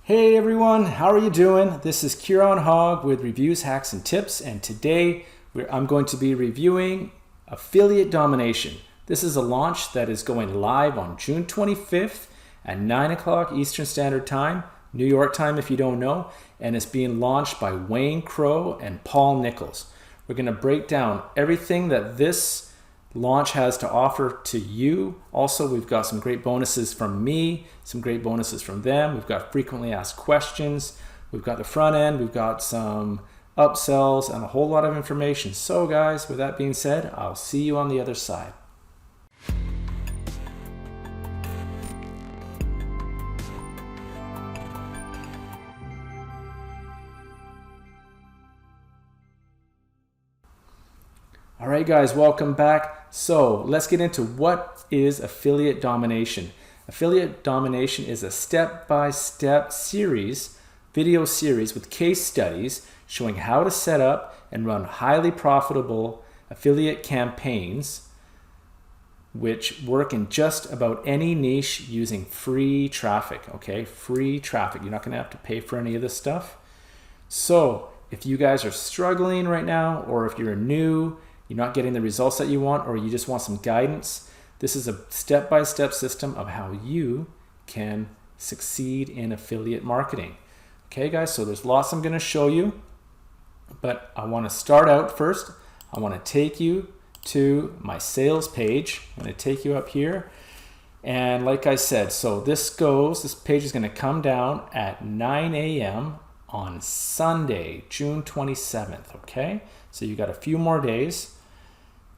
Hey everyone, how are you doing? This is Kieran Hogg with Reviews, Hacks, and Tips, and today I'm going to be reviewing Affiliate Domination. This is a launch that is going live on June 25th at 9 o'clock Eastern Standard Time, New York time if you don't know, and it's being launched by Wayne Crow and Paul Nichols. We're going to break down everything that this launch has to offer to you. Also, we've got some great bonuses from me, some great bonuses from them. We've got frequently asked questions. We've got the front end. We've got some upsells and a whole lot of information. So guys, with that being said, I'll see you on the other side. All right, guys, welcome back. So let's get into what is Affiliate Domination. Affiliate Domination is a step-by-step series, video series with case studies showing how to set up and run highly profitable affiliate campaigns which work in just about any niche using free traffic, okay? Free traffic. You're not going to have to pay for any of this stuff. So if you guys are struggling right now, or if you're new, you're not getting the results that you want, or you just want some guidance, this is a step-by-step system of how you can succeed in affiliate marketing. Okay, guys, so there's lots I'm going to show you, but I want to start out first. I want to take you to my sales page. I'm going to take you up here. And like I said, so this page is going to come down at 9 a.m. on Sunday, June 27th, okay? So you got a few more days.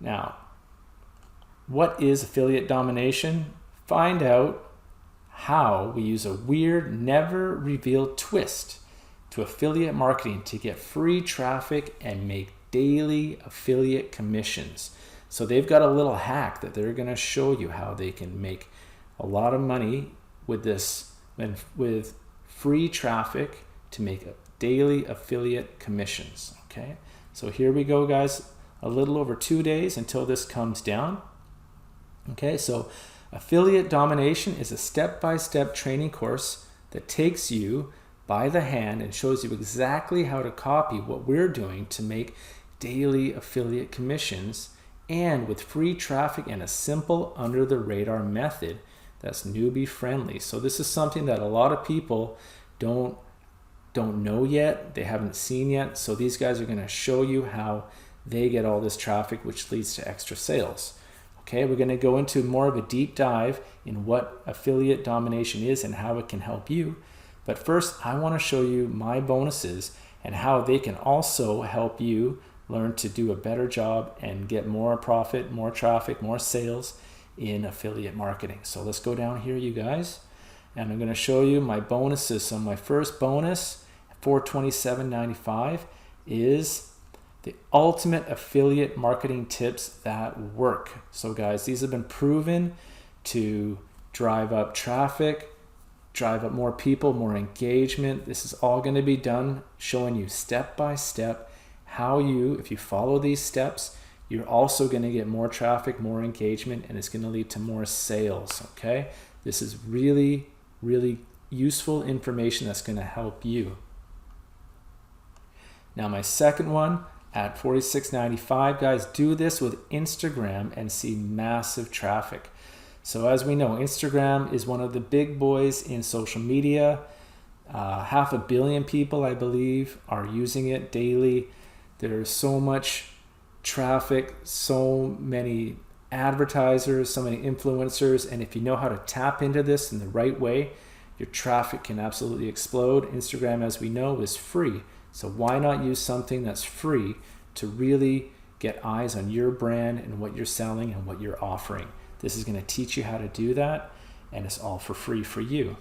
Now, what is Affiliate Domination? Find out how we use a weird, never revealed twist to affiliate marketing to get free traffic and make daily affiliate commissions. So they've got a little hack that they're going to show you how they can make a lot of money with this, with free traffic to make daily affiliate commissions. Okay, so here we go, guys. A little over 2 days until this comes down. Okay, so Affiliate Domination is a step-by-step training course that takes you by the hand and shows you exactly how to copy what we're doing to make daily affiliate commissions, and with free traffic and a simple under-the-radar method that's newbie friendly. So this is something that a lot of people don't know yet, they haven't seen yet. So these guys are going to show you how they get all this traffic, which leads to extra sales. Okay, we're going to go into more of a deep dive in what Affiliate Domination is and how it can help you. But first, I want to show you my bonuses and how they can also help you learn to do a better job and get more profit, more traffic, more sales in affiliate marketing. So let's go down here, you guys, and I'm going to show you my bonuses. So my first bonus, $427.95, is the ultimate affiliate marketing tips that work. So guys, these have been proven to drive up traffic, drive up more people, more engagement. This is all going to be done showing you step by step how you, if you follow these steps, you're also going to get more traffic, more engagement, and it's going to lead to more sales. Okay, this is really, really useful information that's going to help you. Now my second one, at $46.95, guys, do this with Instagram and see massive traffic. So as we know, Instagram is one of the big boys in social media. 500 million people, I believe, are using it daily. There's so much traffic, so many advertisers, so many influencers, and if you know how to tap into this in the right way, your traffic can absolutely explode. Instagram, as we know, is free. So why not use something that's free to really get eyes on your brand and what you're selling and what you're offering? This is going to teach you how to do that, and it's all for free for you.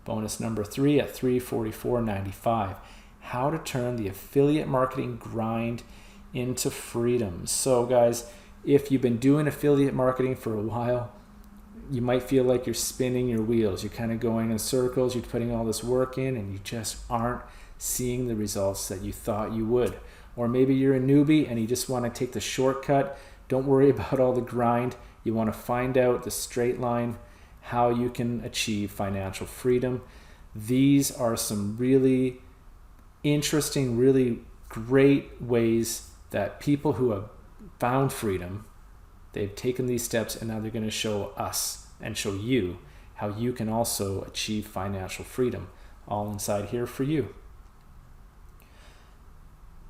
Bonus number 3 at $344.95, how to turn the affiliate marketing grind into freedom. So guys, if you've been doing affiliate marketing for a while, you might feel like you're spinning your wheels. You're kind of going in circles. You're putting all this work in and you just aren't seeing the results that you thought you would. Or maybe you're a newbie and you just want to take the shortcut. Don't worry about all the grind. You want to find out the straight line, how you can achieve financial freedom. these are some really interesting, really great ways that people who have found freedom, they've taken these steps, and now they're going to show us and show you how you can also achieve financial freedom, all inside here for you.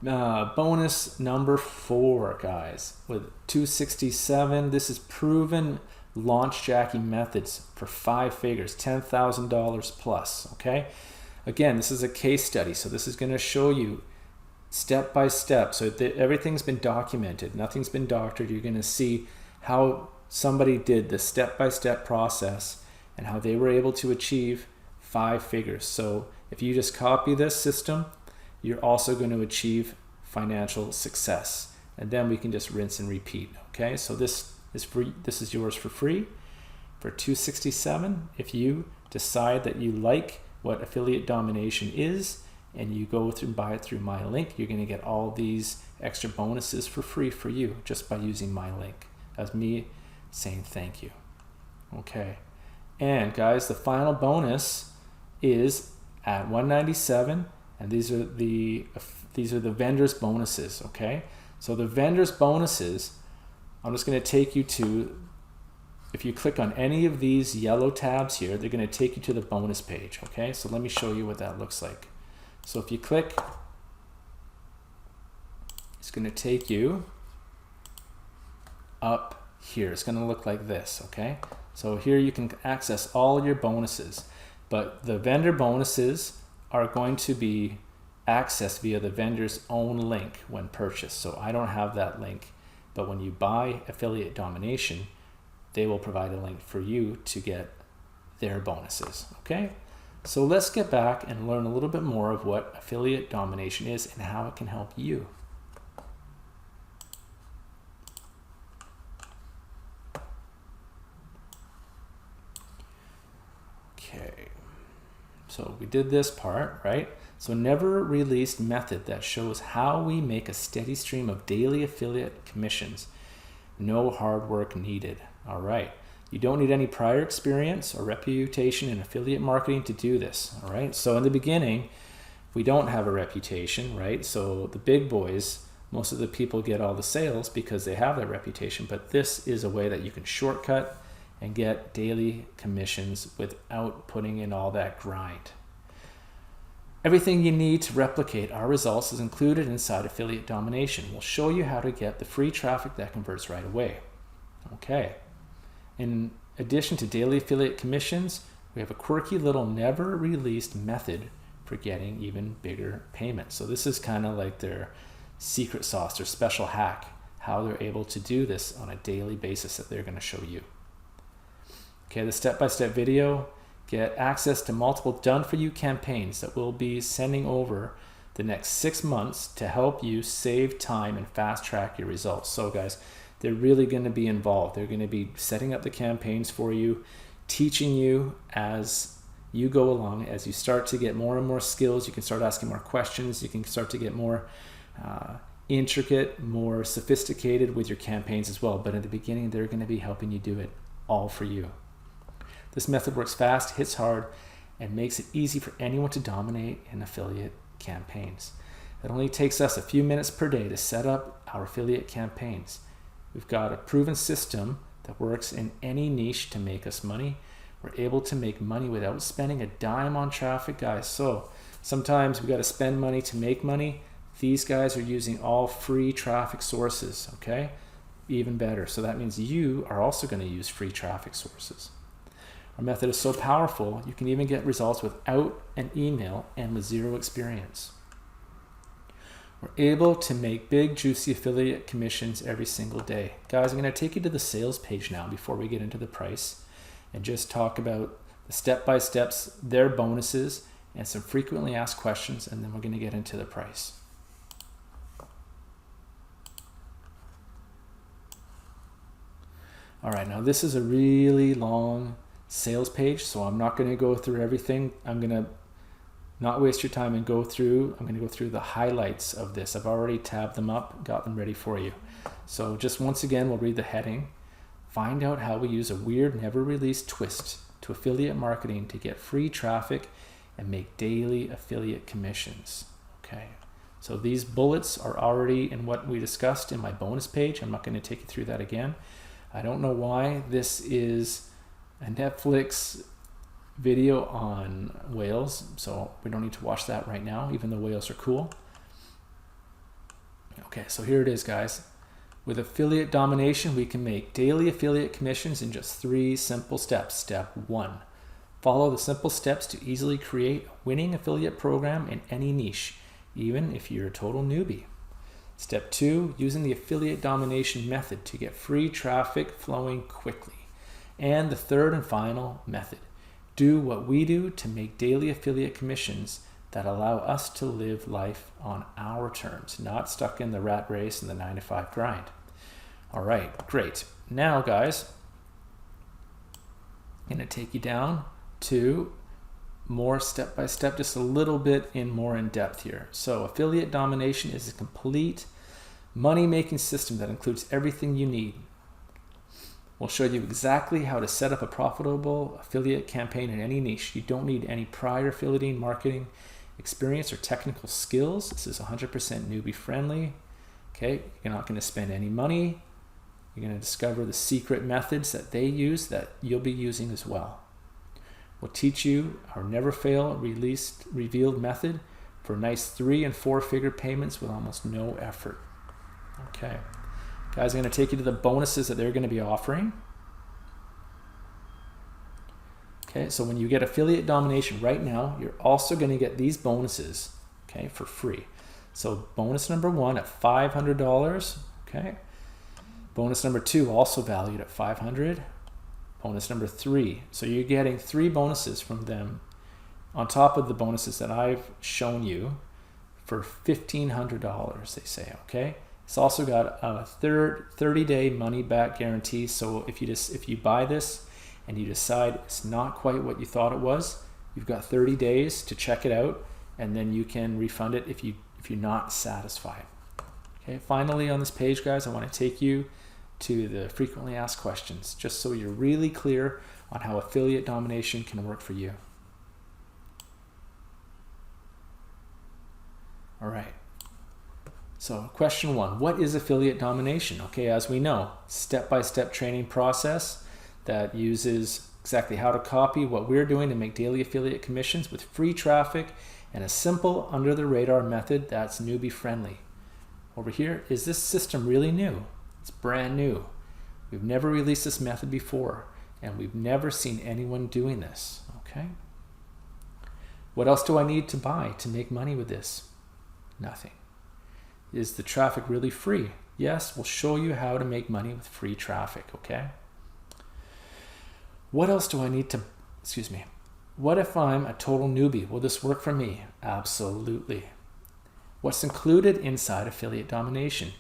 Bonus number 4, guys, with 267. This is proven launch jacking methods for 5 figures, $10,000 plus. Okay, again, this is a case study, so this is going to show you step by step. So everything's been documented, nothing's been doctored. You're going to see how somebody did the step-by-step process and how they were able to achieve 5 figures. So if you just copy this system, you're also going to achieve financial success, and then we can just rinse and repeat. Okay, so this is free. This is yours for free for $267. If you decide that you like what affiliate domination is and you go through and buy it through my link, you're going to get all these extra bonuses for free for you just by using my link. That's me saying thank you. Okay, and guys, the final bonus is at $197, and these are the vendors bonuses. Okay, so the vendors bonuses, I'm just going to take you to, if you click on any of these yellow tabs here, they're going to take you to the bonus page. Okay, so let me show you what that looks like. So if you click, it's going to take you up here. It's going to look like this. Okay, so here you can access all your bonuses, but the vendor bonuses are going to be accessed via the vendor's own link when purchased. So I don't have that link, but when you buy affiliate domination, they will provide a link for you to get their bonuses. Okay, so let's get back and learn a little bit more of what affiliate domination is and how it can help you. Okay, so we did this part, right? So never released method that shows how we make a steady stream of daily affiliate commissions. No hard work needed. All right. You don't need any prior experience or reputation in affiliate marketing to do this. All right. So in the beginning, we don't have a reputation, right? So the big boys, most of the people get all the sales because they have that reputation, but this is a way that you can shortcut and get daily commissions without putting in all that grind. Everything you need to replicate our results is included inside affiliate domination. We'll show you how to get the free traffic that converts right away. Okay. In addition to daily affiliate commissions, we have a quirky little never released method for getting even bigger payments. So this is kind of like their secret sauce, their special hack, how they're able to do this on a daily basis that they're going to show you. Okay, the step-by-step video. Get access to multiple done-for-you campaigns that we'll be sending over the next 6 months to help you save time and fast-track your results. So guys, they're really going to be involved. They're going to be setting up the campaigns for you, teaching you as you go along. As you start to get more and more skills, you can start asking more questions. You can start to get more intricate, more sophisticated with your campaigns as well. But in the beginning, they're going to be helping you do it all for you. This method works fast, hits hard, and makes it easy for anyone to dominate in affiliate campaigns. It only takes us a few minutes per day to set up our affiliate campaigns. We've got a proven system that works in any niche to make us money. We're able to make money without spending a dime on traffic, guys. So sometimes we got to spend money to make money. These guys are using all free traffic sources, okay? Even better. So that means you are also going to use free traffic sources. Our method is so powerful, you can even get results without an email and with zero experience. We're able to make big, juicy affiliate commissions every single day. Guys, I'm going to take you to the sales page now before we get into the price and just talk about the step-by-steps, their bonuses, and some frequently asked questions, and then we're going to get into the price. All right, now this is a really long sales page, so I'm not going to go through everything. I'm going to not waste your time and go through. I'm going to go through the highlights of this. I've already tabbed them up, got them ready for you. So just once again, we'll read the heading. Find out how we use a weird, never released twist to affiliate marketing to get free traffic and make daily affiliate commissions. Okay, so these bullets are already in what we discussed in my bonus page. I'm not going to take you through that again. I don't know why this is a Netflix video on whales, so we don't need to watch that right now, even though whales are cool. Okay, so here it is, guys. With affiliate domination, we can make daily affiliate commissions in just 3 simple steps. Step 1, follow the simple steps to easily create a winning affiliate program in any niche, even if you're a total newbie. Step 2, using the affiliate domination method to get free traffic flowing quickly. And the third and final method, do what we do to make daily affiliate commissions that allow us to live life on our terms, not stuck in the rat race and the 9-to-5 grind. All right, great. Now, guys, I'm going to take you down to more step-by-step, just a little bit more in depth here. So affiliate domination is a complete money-making system that includes everything you need. We'll show you exactly how to set up a profitable affiliate campaign in any niche. You don't need any prior affiliating marketing experience or technical skills. This is 100% newbie friendly. Okay, you're not going to spend any money. You're going to discover the secret methods that they use that you'll be using as well. We'll teach you our never fail revealed method for nice 3- and 4-figure payments with almost no effort. Okay, guys, I'm going to take you to the bonuses that they're going to be offering. Okay, so when you get affiliate domination right now, you're also going to get these bonuses, okay, for free. So bonus number 1 at $500, okay. Bonus number 2 also valued at $500. Bonus number 3. So you're getting 3 bonuses from them on top of the bonuses that I've shown you for $1,500, they say, okay. It's also got a 30-day money-back guarantee. So if you buy this and you decide it's not quite what you thought it was, you've got 30 days to check it out, and then you can refund it if you're not satisfied. Okay. Finally, on this page, guys, I want to take you to the frequently asked questions, just so you're really clear on how affiliate domination can work for you. All right. So question 1, what is affiliate domination? Okay, as we know, step-by-step training process that uses exactly how to copy what we're doing to make daily affiliate commissions with free traffic and a simple under-the-radar method that's newbie friendly. Over here, is this system really new? It's brand new. We've never released this method before, and we've never seen anyone doing this, okay? What else do I need to buy to make money with this? Nothing. Is the traffic really free? Yes, we'll show you how to make money with free traffic, okay? What else do I need to, what if I'm a total newbie? Will this work for me? Absolutely. What's included inside affiliate domination?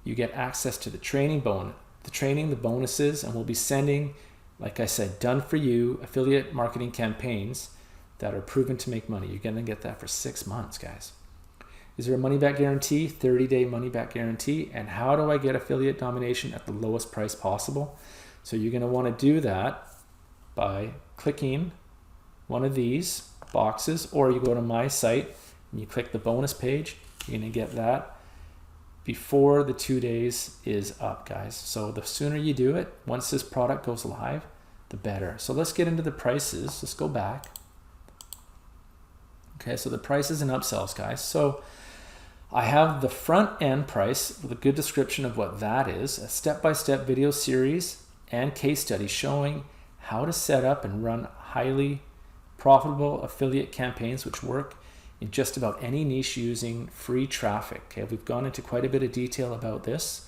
You get access to the training, the bonuses, and we'll be sending, like I said, done for you affiliate marketing campaigns that are proven to make money. You're going to get that for 6 months, guys. Is there a money-back guarantee? 30-day money-back guarantee. And how do I get affiliate domination at the lowest price possible? So you're going to want to do that by clicking one of these boxes, or you go to my site and you click the bonus page. You're going to get that before the 2 days is up, guys. So the sooner you do it, once this product goes live, the better. So let's get into the prices. Let's go back. Okay, so the prices and upsells, guys. So I have the front end price with a good description of what that is, a step-by-step video series and case study showing how to set up and run highly profitable affiliate campaigns which work in just about any niche using free traffic. Okay, we've gone into quite a bit of detail about this,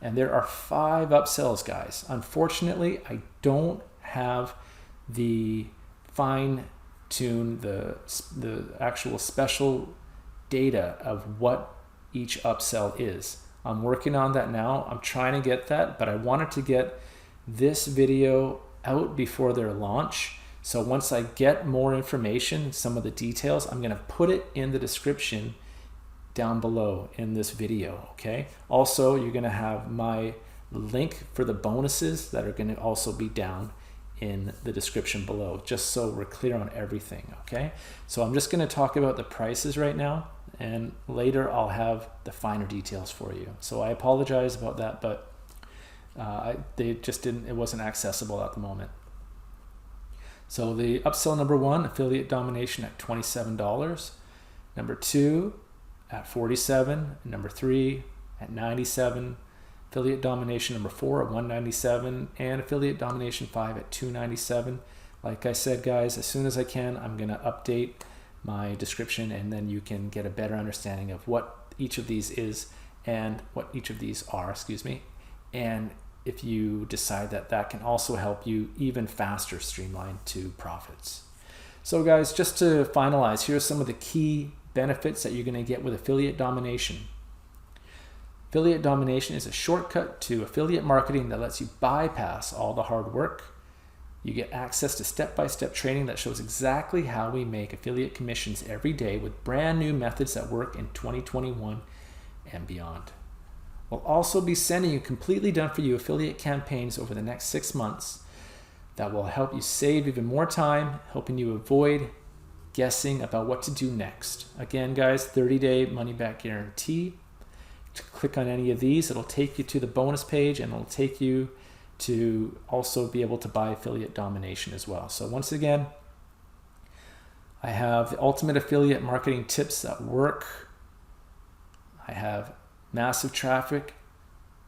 and there are 5 upsells, guys. Unfortunately, I don't have the fine-tune, the actual special data of what each upsell is. I'm working on that now. I'm trying to get that, but I wanted to get this video out before their launch. So once I get more information, some of the details, I'm going to put it in the description down below in this video, okay? Also, you're going to have my link for the bonuses that are going to also be down in the description below, just so we're clear on everything, okay? So I'm just gonna talk about the prices right now, and later I'll have the finer details for you. So I apologize about that, but it wasn't accessible at the moment. So the upsell number 1, affiliate domination at $27. Number 2 at $47. Number 3 at $97. Affiliate domination number 4 at $197, and affiliate domination 5 at $297. Like I said, guys, as soon as I can, I'm going to update my description, and then you can get a better understanding of what each of these is and what each of these are, and if you decide that that can also help you even faster streamline to profits. So guys, just to finalize, here are some of the key benefits that you're going to get with affiliate domination. Affiliate domination is a shortcut to affiliate marketing that lets you bypass all the hard work. You get access to step-by-step training that shows exactly how we make affiliate commissions every day with brand new methods that work in 2021 and beyond. We'll also be sending you completely done for you affiliate campaigns over the next 6 months that will help you save even more time, helping you avoid guessing about what to do next. Again, guys, 30-day money-back guarantee. To click on any of these, it'll take you to the bonus page, and it'll take you to also be able to buy affiliate domination as well. So once again, I have the ultimate affiliate marketing tips that work. I have massive traffic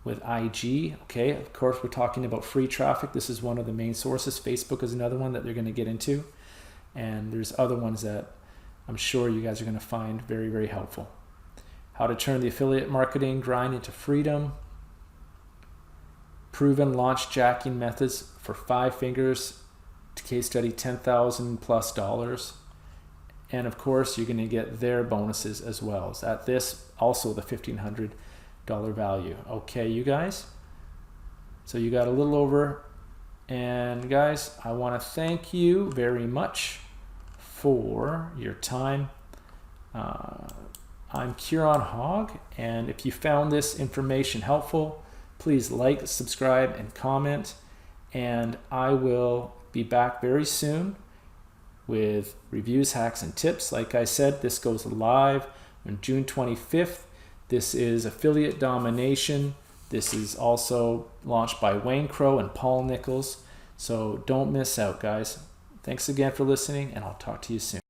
with IG. Okay, of course, we're talking about free traffic. This is one of the main sources. Facebook is another one that they're going to get into, and there's other ones that I'm sure you guys are going to find very, very helpful. How to turn the affiliate marketing grind into freedom. Proven launch jacking methods for 5 figures. Case study, $10,000+. And of course, you're going to get their bonuses as well. Is at this also the $1,500 value. Okay, you guys. So you got a little over. And guys, I want to thank you very much for your time. I'm Kieran Hogg, and if you found this information helpful, please like, subscribe, and comment. And I will be back very soon with reviews, hacks, and tips. Like I said, this goes live on June 25th. This is Affiliate Domination. This is also launched by Wayne Crow and Paul Nichols. So don't miss out, guys. Thanks again for listening, and I'll talk to you soon.